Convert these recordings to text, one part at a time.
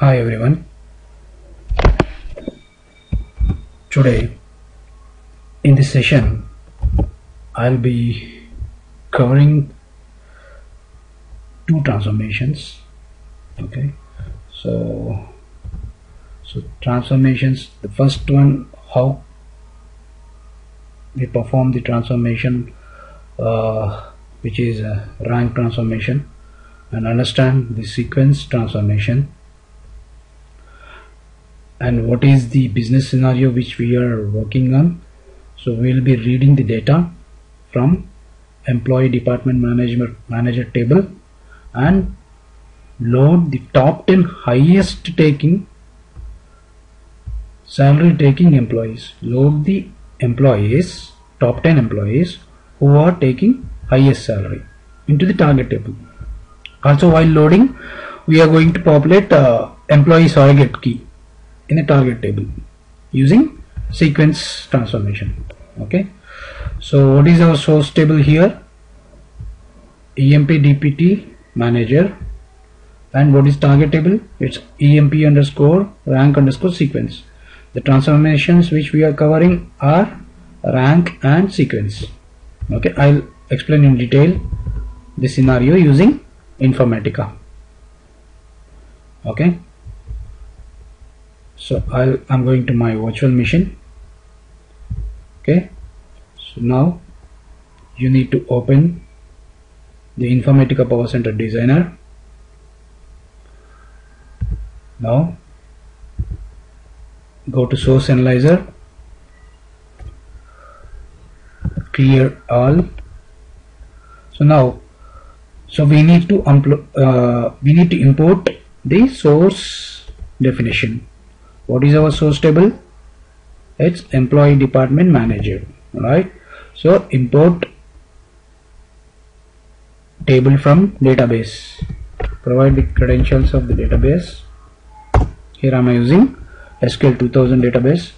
Hi everyone. Today in this session I'll be covering two transformations. Okay, so transformations, the first one, how we perform the transformation which is a rank transformation, and understand the sequence transformation, and what is the business scenario which we are working on. So we will be reading the data from employee department manager table and load the top 10 highest taking salary taking employees. Load the employees, top 10 employees who are taking highest salary into the target table. Also, while loading, we are going to populate employee surrogate key in a target table using sequence transformation. Okay, so what is our source table here? EMP DPT manager. And what is target table? It's EMP underscore rank underscore sequence. The transformations which we are covering are rank and sequence. Okay, I'll explain in detail the scenario using Informatica. Okay, so I'm going to my virtual machine. Okay, so now you need to open the Informatica Power Center Designer. Now go to source analyzer, clear all. So we need to import the source definition. What is our source table? It's employee department manager, right? So import table from database. Provide the credentials of the database. Here I am using SQL 2000 database.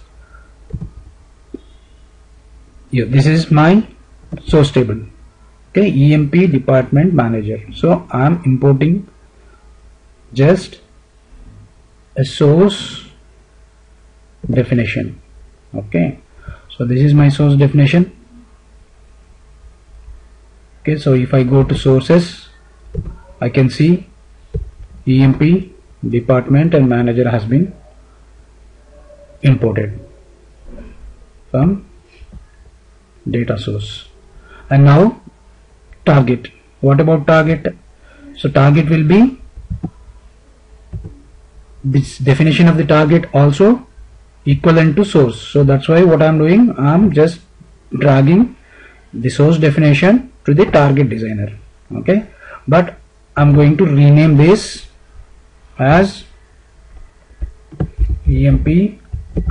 Yeah, this is my source table. Okay, EMP department manager. So I am importing just a source definition. Okay, so this is my source definition. Okay, so if I go to sources, I can see EMP department and manager has been imported from data source. And now target. What about target? So target will be this definition of the target also equivalent to source. So that's why what I'm doing, I'm just dragging the source definition to the target designer. Okay, but I'm going to rename this as EMP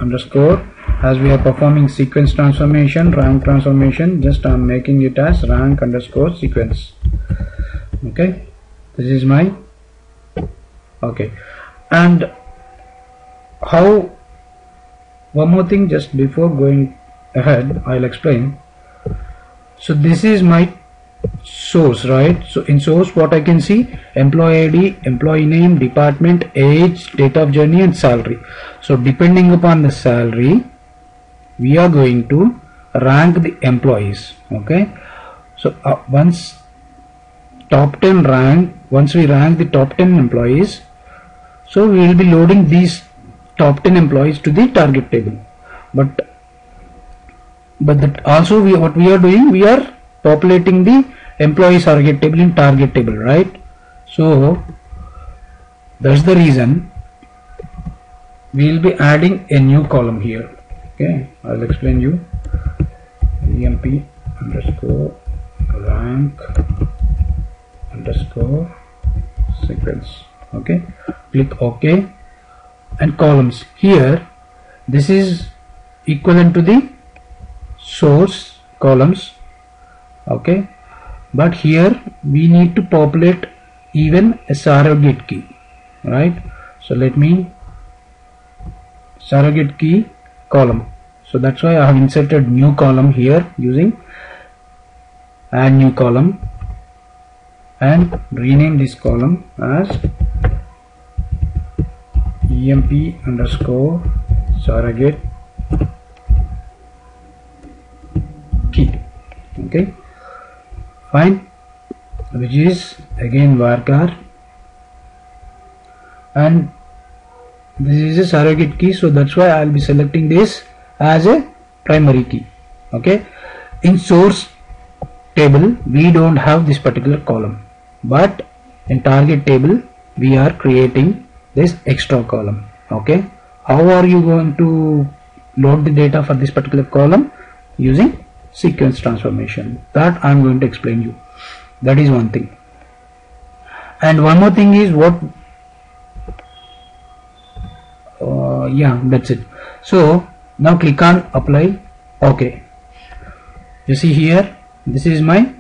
underscore, as we are performing sequence transformation, rank transformation, just I'm making it as rank underscore sequence. Okay, this is my okay. And how, one more thing just before going ahead, I'll explain. So this is my source, right? So in source, what I can see, employee ID, employee name, department, age, date of journey, and salary. So depending upon the salary, we are going to rank the employees. Okay, so once we rank the top 10 employees, so we will be loading these top 10 employees to the target table. But that also what we are doing, we are populating the employee surrogate table in target table, right? So that's the reason we will be adding a new column here. Okay, I'll explain you. EMP underscore rank underscore sequence. Okay, click OK, and columns here, this is equivalent to the source columns. Okay, but here we need to populate even a surrogate key, right? So let me surrogate key column. So that's why I have inserted new column here using add new column and rename this column as emp underscore surrogate key. Okay, fine, which is again varchar, and this is a surrogate key, so that's why I'll be selecting this as a primary key. Okay, in source table we don't have this particular column, but in target table we are creating this extra column. Okay, how are you going to load the data for this particular column? Using sequence transformation. That I'm going to explain you. That is one thing. And one more thing is what yeah, that's it. So now click on apply. Okay, you see here, this is my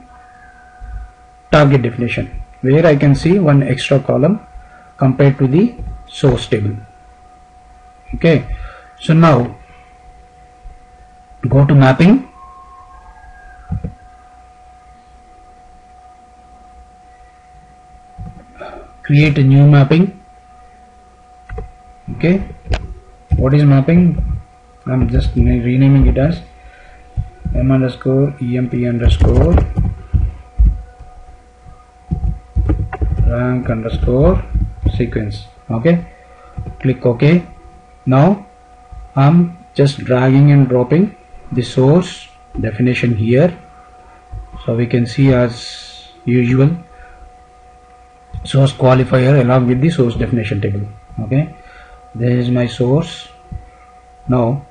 target definition, where I can see one extra column compared to the source table. Okay, so now go to mapping, create a new mapping. Okay, what is mapping? I'm just renaming it as m underscore emp underscore rank underscore sequence. Okay, click OK. Now I'm just dragging and dropping the source definition here, so we can see as usual source qualifier along with the source definition table. Okay, this is my source. Now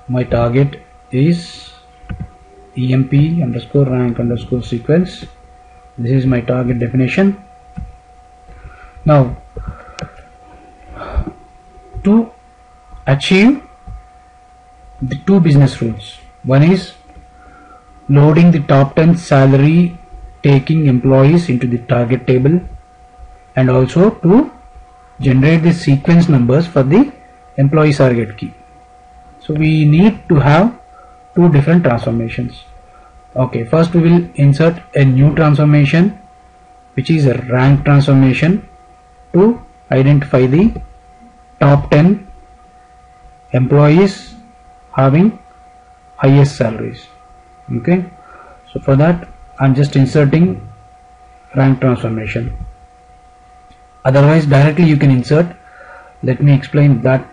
my target is emp underscore rank underscore sequence. This is my target definition. Now to achieve the two business rules, one is loading the top 10 salary taking employees into the target table, and also to generate the sequence numbers for the employee surrogate key. So we need to have two different transformations. Okay, first we will insert a new transformation, which is a rank transformation, to identify the top 10 employees having highest salaries. Okay, so for that I'm just inserting rank transformation. Otherwise directly you can insert. Let me explain that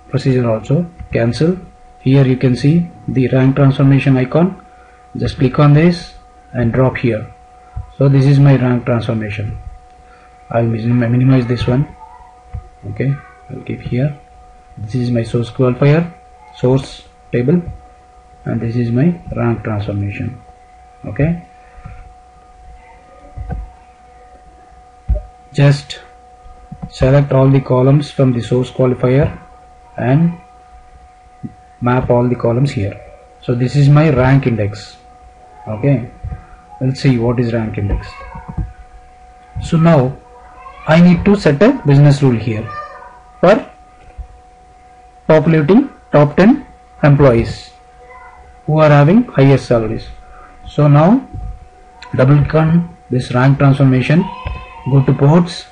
procedure also. Cancel. Here you can see the rank transformation icon. Just click on this and drop here. So this is my rank transformation. I'll minimize this one. Okay, I'll keep here. This is my source qualifier, source table, and this is my rank transformation. Okay, just select all the columns from the source qualifier and map all the columns here. So this is my rank index. Okay, let's see what is rank index. So now I need to set a business rule here for populating top 10 employees who are having highest salaries. So now double click on this rank transformation, go to ports.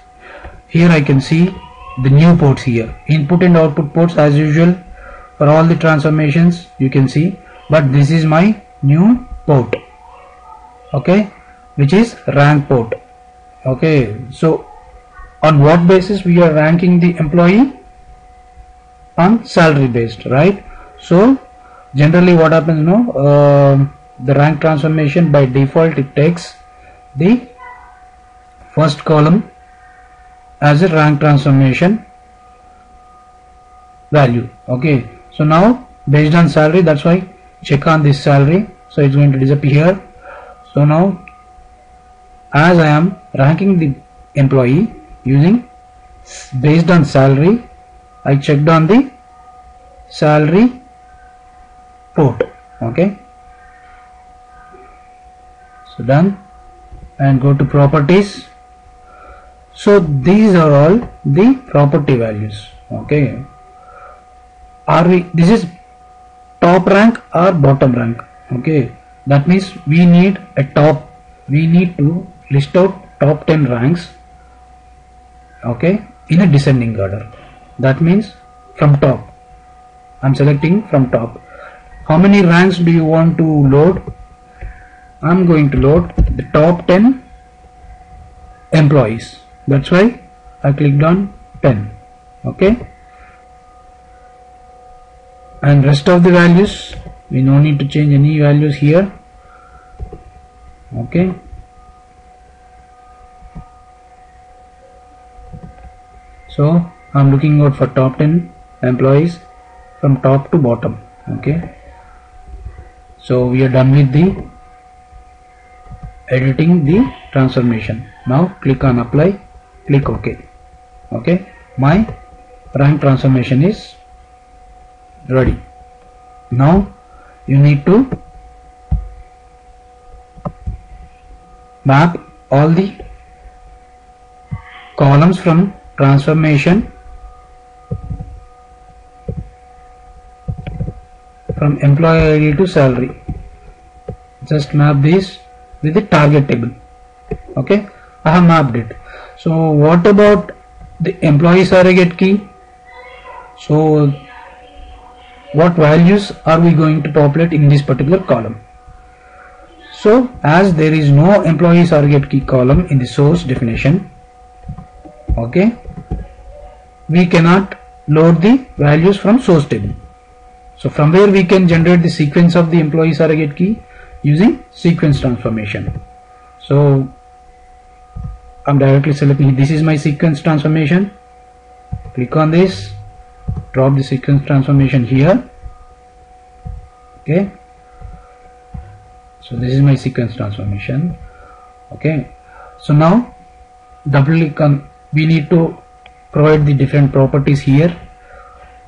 Here I can see the new ports here, input and output ports as usual for all the transformations you can see, but this is my new port. Okay, which is rank port. Okay, so on what basis we are ranking the employee? On salary based, right? So generally what happens, the rank transformation by default it takes the first column as a rank transformation value. Okay, so now based on salary, that's why check on this salary, so it's going to disappear. So now as I am ranking the employee using based on salary, I checked on the salary port. Okay, so done, and go to properties. So these are all the property values. Okay, this is top rank or bottom rank. Okay, that means we need to list out top 10 ranks okay, in a descending order. That means from top. I'm selecting from top. How many ranks do you want to load? I'm going to load the top 10 employees. That's why I clicked on 10. Okay, and rest of the values, we no need to change any values here. Okay, so I'm looking out for top 10 employees from top to bottom. Okay, so we are done with the editing the transformation. Now click on apply, click OK. Okay, my rank transformation is ready. Now you need to map all the columns from transformation from employee ID to salary. Just map this with the target table. Okay, I have mapped it. So what about the employee surrogate key? So what values are we going to populate in this particular column? So as there is no employee surrogate key column in the source definition, okay, we cannot load the values from source table. So from where we can generate the sequence of the employee surrogate key? Using sequence transformation. So I'm directly selecting, this is my sequence transformation. Click on this, drop the sequence transformation here. Okay, so this is my sequence transformation. Okay, so now double click on, we need to provide the different properties here.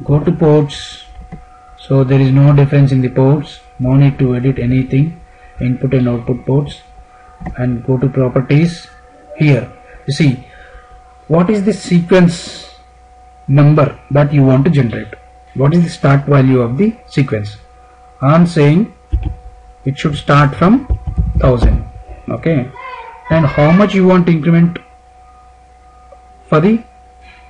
Go to ports, so there is no difference in the ports, no need to edit anything, input and output ports, and go to properties. Here you see what is the sequence number that you want to generate, what is the start value of the sequence. I'm saying it should start from 1000. Okay, and how much you want to increment for the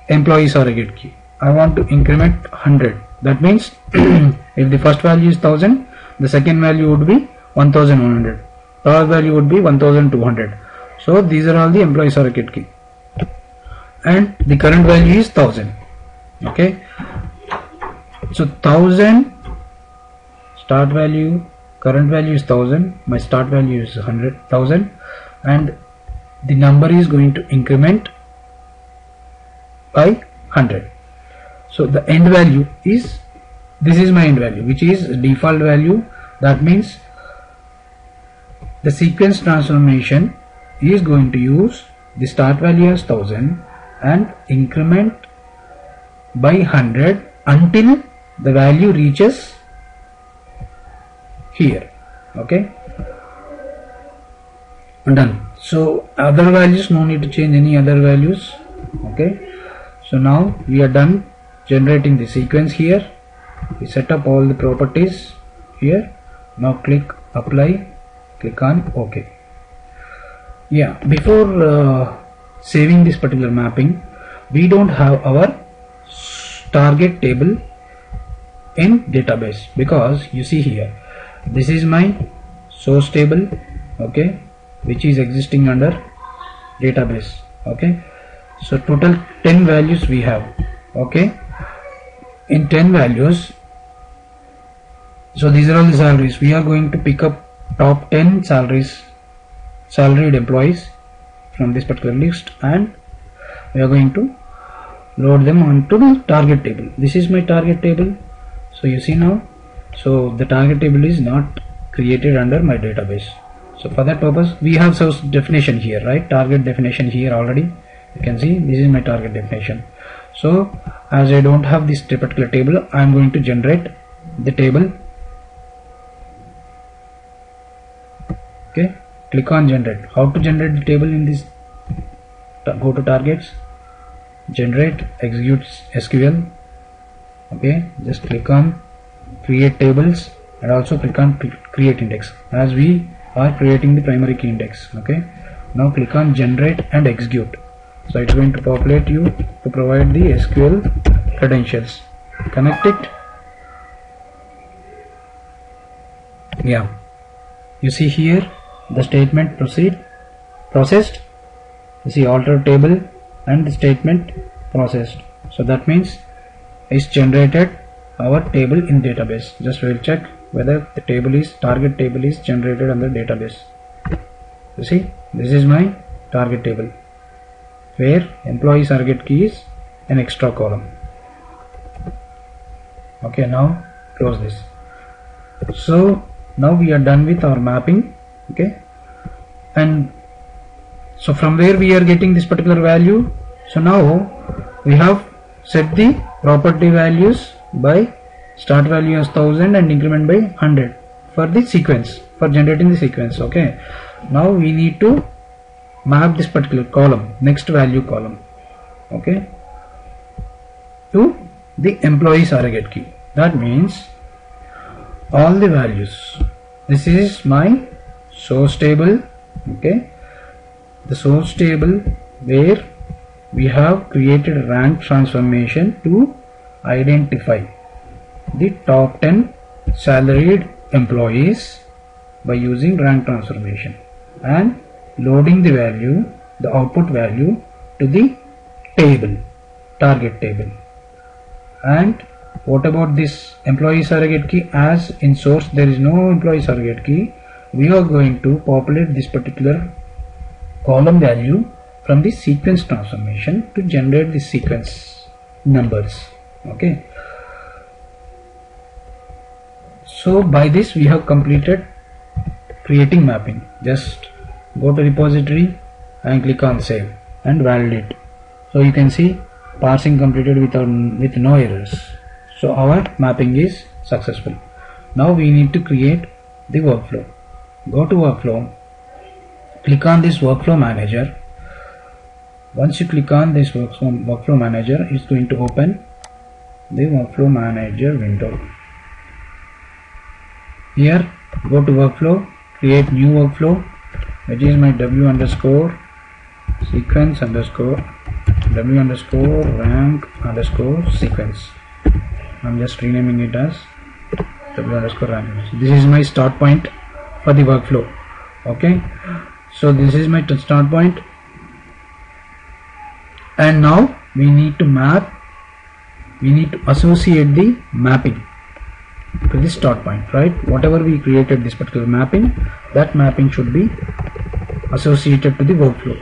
employee surrogate key? I want to increment 100. That means if the first value is 1000, the second value would be 1100, third value would be 1200. So these are all the employee surrogate key, and the current value is 1000. Okay, so 1000 start value, current value is 1000, my start value is 100,000, and the number is going to increment by 100. So the end value is, this is my end value, which is default value. That means the sequence transformation is going to use the start value as 1000 and increment by 100 until the value reaches here. Okay, done. So other values, no need to change any other values. Okay, so now we are done generating the sequence here. We set up all the properties here. Now click apply, click on OK. Yeah, before saving this particular mapping, we don't have our target table in database, because you see here, this is my source table, okay, which is existing under database. Okay, so total 10 values we have. Okay, in 10 values, so these are all the salaries. We are going to pick up top 10 salaries, salaried employees from this particular list, and we are going to load them onto the target table. This is my target table. So you see now, so the target table is not created under my database. So for that purpose, we have source definition here, right? Target definition here already. You can see this is my target definition. So as I don't have this particular table, I am going to generate the table. Okay, click on generate. How to generate the table in this? Go to targets, generate, execute SQL. Okay, just click on create tables and also click on create index, as we are creating the primary key index. Okay, now click on generate and execute. So it's going to populate you to provide the SQL credentials. Connect it. Yeah, you see here the statement processed. You see alter table and the statement processed. So that means it's generated our table in database. Just we'll check whether the target table is generated on the database. You see, this is my target table where employee surrogate key is an extra column. Okay, now close this. So now we are done with our mapping. Okay, and so from where we are getting this particular value? So now we have set the property values by start value as 1000 and increment by 100 for the sequence, for generating the sequence. Okay, now we need to map this particular column, next value column, okay, to the employee surrogate key. That means all the values. This is my source table. Okay, the source table where we have created rank transformation to identify the top 10 salaried employees by using rank transformation and loading the value, the output value, to the table, target table. And what about this employee surrogate key? As in source there is no employee surrogate key, we are going to populate this particular column value from the sequence transformation to generate the sequence numbers. Okay, so by this we have completed creating mapping. Just go to repository and click on save and validate. So you can see parsing completed with no errors. So our mapping is successful. Now we need to create the workflow. Go to workflow, click on this workflow manager. Once you click on this workflow manager, it's going to open the workflow manager window. Here go to workflow, create new workflow, which is my w underscore sequence underscore w underscore rank underscore sequence. I'm just renaming it as w underscore rank. This is my start point for the workflow. Okay, so this is my start point, and now we need to map, we need to associate the mapping to the start point, right? Whatever we created this particular mapping, that mapping should be associated to the workflow.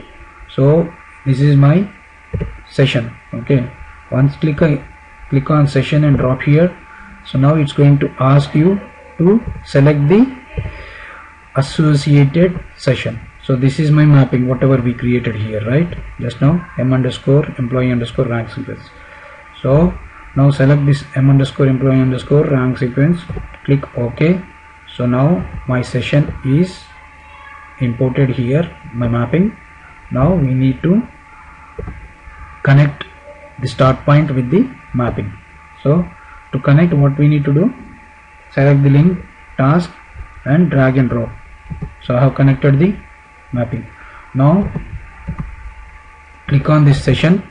So this is my session. Okay, once click on session and drop here. So now it's going to ask you to select the associated session. So this is my mapping, whatever we created here, right? Just now m underscore employee underscore rank sequence. So now select this m underscore employee underscore rank sequence, click OK. So now my session is imported here, my mapping. Now we need to connect the start point with the mapping. So to connect, what we need to do, select the link, task, and drag and drop. So I have connected the mapping. Now click on this session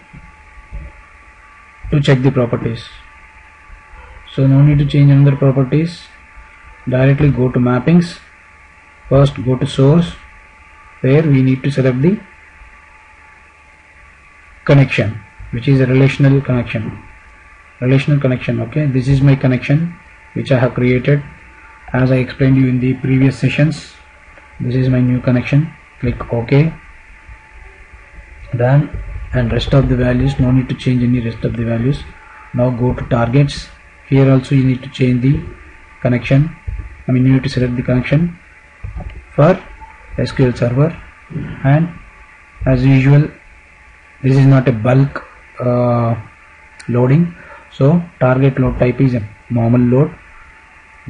to check the properties. So no need to change another properties, directly go to mappings. First go to source, where we need to select the connection, which is a relational connection. Okay, this is my connection which I have created as I explained you in the previous sessions. This is my new connection. Click OK. Done. And rest of the values, no need to change any rest of the values. Now go to targets. Here also you need to change the connection. You need to select the connection for SQL Server, and as usual this is not a bulk loading, so target load type is a normal load.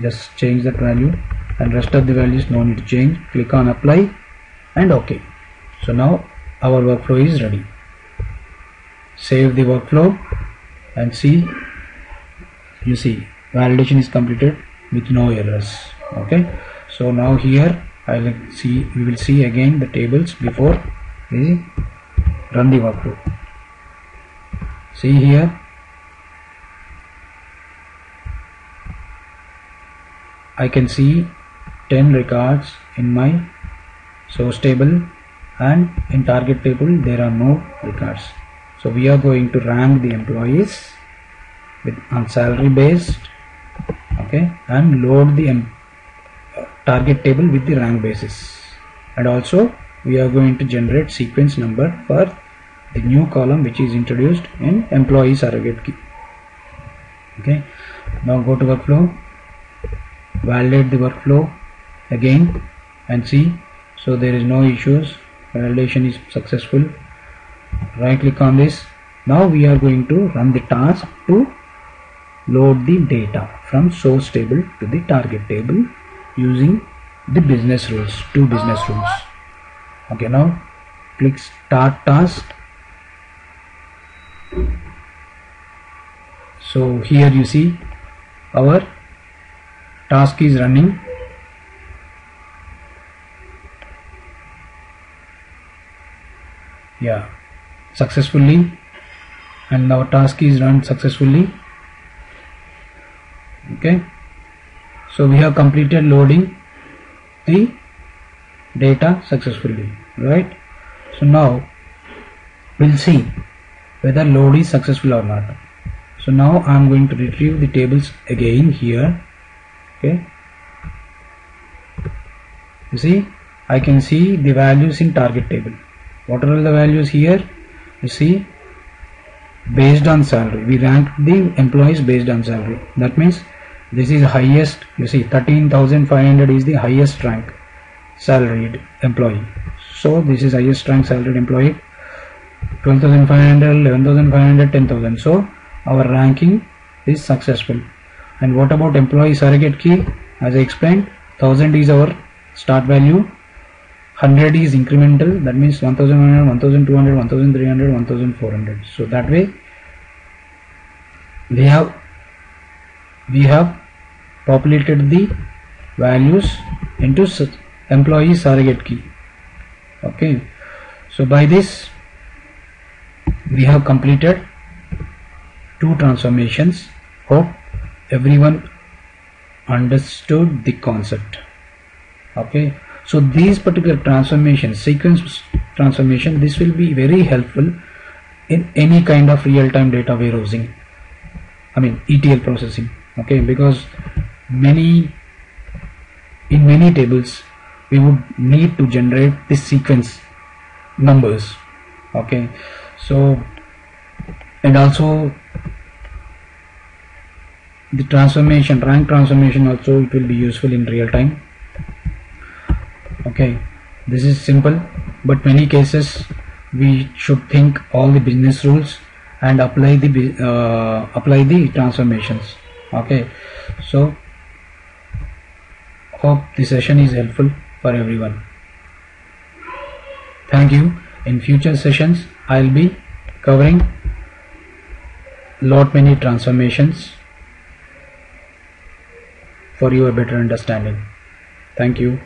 Just change that value, and rest of the values no need to change. Click on apply and OK. So now our workflow is ready. Save the workflow and see, you see validation is completed with no errors. Okay, so now here we will see again the tables before the run the workflow. See here, I can see 10 records in my source table, and in target table there are no records. So we are going to rank the employees on salary based, okay, and load the target table with the rank basis, and also we are going to generate sequence number for the new column which is introduced in employee surrogate key. Okay, now go to workflow, validate the workflow again and see. So there is no issues, validation is successful. Right click on this. Now we are going to run the task to load the data from source table to the target table using the business rules, two business rules. Okay, now click start task. So here you see our task is running. Yeah, successfully, and our task is run successfully. Okay, so we have completed loading the data successfully, right? So now we'll see whether load is successful or not. So now I am going to retrieve the tables again here. Okay, you see, I can see the values in target table. What are the values here? You see, based on salary, we rank the employees based on salary. That means this is highest. You see, 13,500 is the highest rank salaried employee. So this is highest rank salaried employee. 12,500, 11,500, 10,000. So our ranking is successful. And what about employee surrogate key? As I explained, 1000 is our start value, 100 is incremental, that means 1100, 1200, 1300, 1400. So that way we have populated the values into employee surrogate key. Okay, so by this we have completed two transformations. Hope everyone understood the concept. Okay, so these particular transformations, sequence transformation, this will be very helpful in any kind of real-time data warehousing, I mean ETL processing. Okay, because in many tables we would need to generate this sequence numbers. Okay, so, and also the transformation, rank transformation also, it will be useful in real time. Okay, this is simple, but many cases we should think all the business rules and apply the transformations. Okay, so hope the session is helpful for everyone. Thank you. In future sessions I will be covering lot many transformations for your better understanding. Thank you.